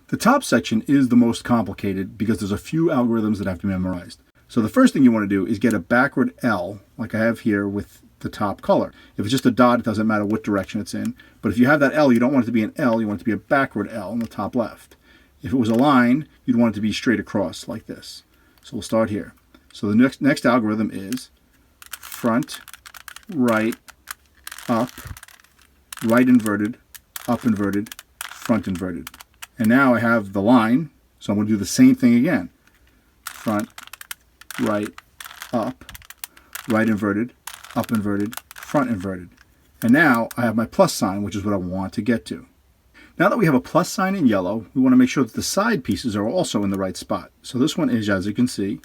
The top section is the most complicated because there's a few algorithms that have to be memorized. So the first thing you want to do is get a backward L, like I have here with the top color. If it's just a dot, it doesn't matter what direction it's in. But if you have that L, you don't want it to be an L, you want it to be a backward L in the top left. If it was a line, you'd want it to be straight across like this. So we'll start here. So the next algorithm is front, right, up, right inverted, up inverted, front inverted. And now I have the line, so I'm going to do the same thing again. Front, right, up, right inverted, up inverted, front inverted. And now I have my plus sign, which is what I want to get to. Now that we have a plus sign in yellow, we want to make sure that the side pieces are also in the right spot. So this one is, as you can see,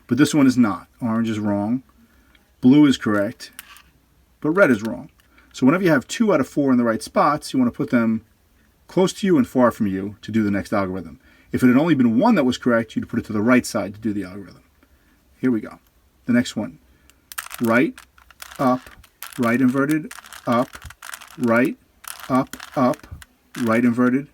but this one is not. Orange is wrong, blue is correct, but red is wrong. So whenever you have 2 out of 4 in the right spots, you want to put them close to you and far from you to do the next algorithm. If it had only been 1 that was correct, you'd put it to the right side to do the algorithm. Here we go. The next one. Right, up, right inverted, up, right, up, right inverted.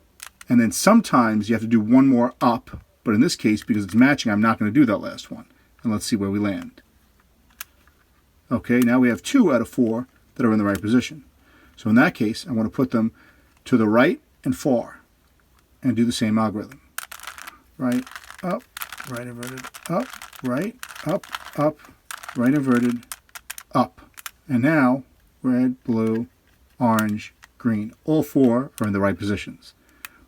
And then sometimes you have to do one more up, but in this case, because it's matching, I'm not going to do that last one. And let's see where we land. Okay, now we have 2 out of 4 that are in the right position. So in that case, I want to put them to the right and far and do the same algorithm. Right, up, right inverted, up, right inverted, up. And now red, blue, orange, green. All 4 are in the right positions.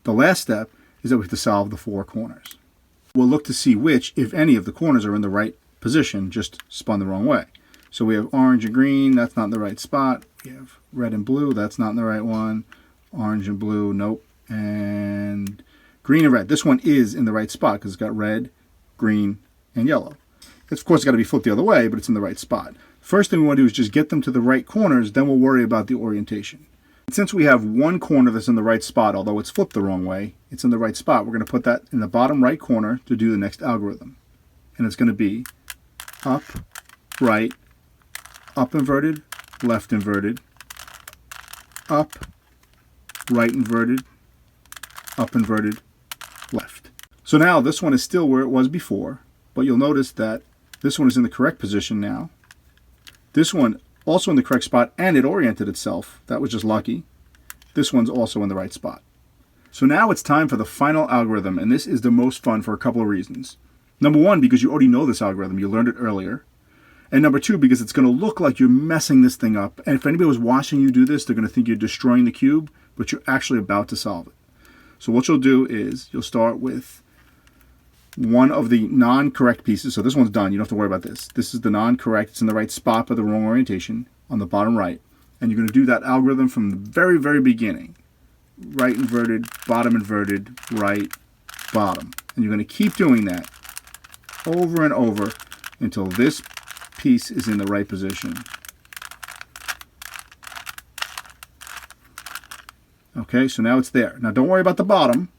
The last step is that we have to solve the 4 corners. We'll look to see which, if any, of the corners are in the right position, just spun the wrong way. So we have orange and green, that's not in the right spot. We have red and blue, that's not in the right one. Orange and blue, nope. And green and red. This one is in the right spot because it's got red, green, and yellow. It's, of course, got to be flipped the other way, but it's in the right spot. First thing we want to do is just get them to the right corners, then we'll worry about the orientation. And since we have one corner that's in the right spot, although it's flipped the wrong way, it's in the right spot. We're going to put that in the bottom right corner to do the next algorithm. And it's going to be up, right, up inverted, left inverted, up, right inverted, up inverted, left. So now this one is still where it was before, but you'll notice that this one is in the correct position now. This one also in the correct spot, and it oriented itself. That was just lucky. This one's also in the right spot. So now it's time for the final algorithm, and this is the most fun for a couple of reasons. Number 1, because you already know this algorithm, you learned it earlier. And number 2, because it's going to look like you're messing this thing up. And if anybody was watching you do this, they're going to think you're destroying the cube, but you're actually about to solve it. So what you'll do is you'll start with one of the non-correct pieces. So this one's done. You don't have to worry about this. This is the non-correct. It's in the right spot but the wrong orientation on the bottom right. And you're going to do that algorithm from the very, very beginning. Right inverted, bottom inverted, right, bottom. And you're going to keep doing that over and over until this piece is in the right position. Okay, so now it's there. Now don't worry about the bottom.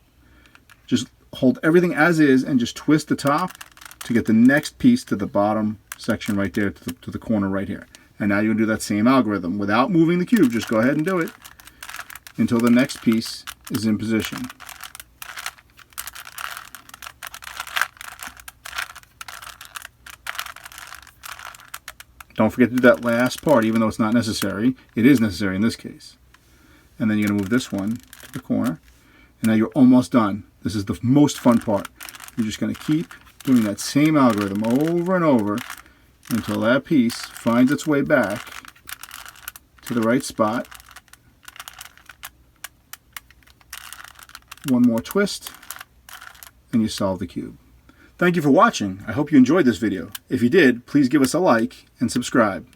Just hold everything as is and just twist the top to get the next piece to the bottom section right there, to the corner right here. And now you're going to do that same algorithm without moving the cube. Just go ahead and do it until the next piece is in position. Don't forget to do that last part, even though it's not necessary. It is necessary in this case. And then you're going to move this one to the corner. And now you're almost done. This is the most fun part. You're just going to keep doing that same algorithm over and over until that piece finds its way back to the right spot. One more twist, and you solve the cube. Thank you for watching. I hope you enjoyed this video. If you did, please give us a like and subscribe.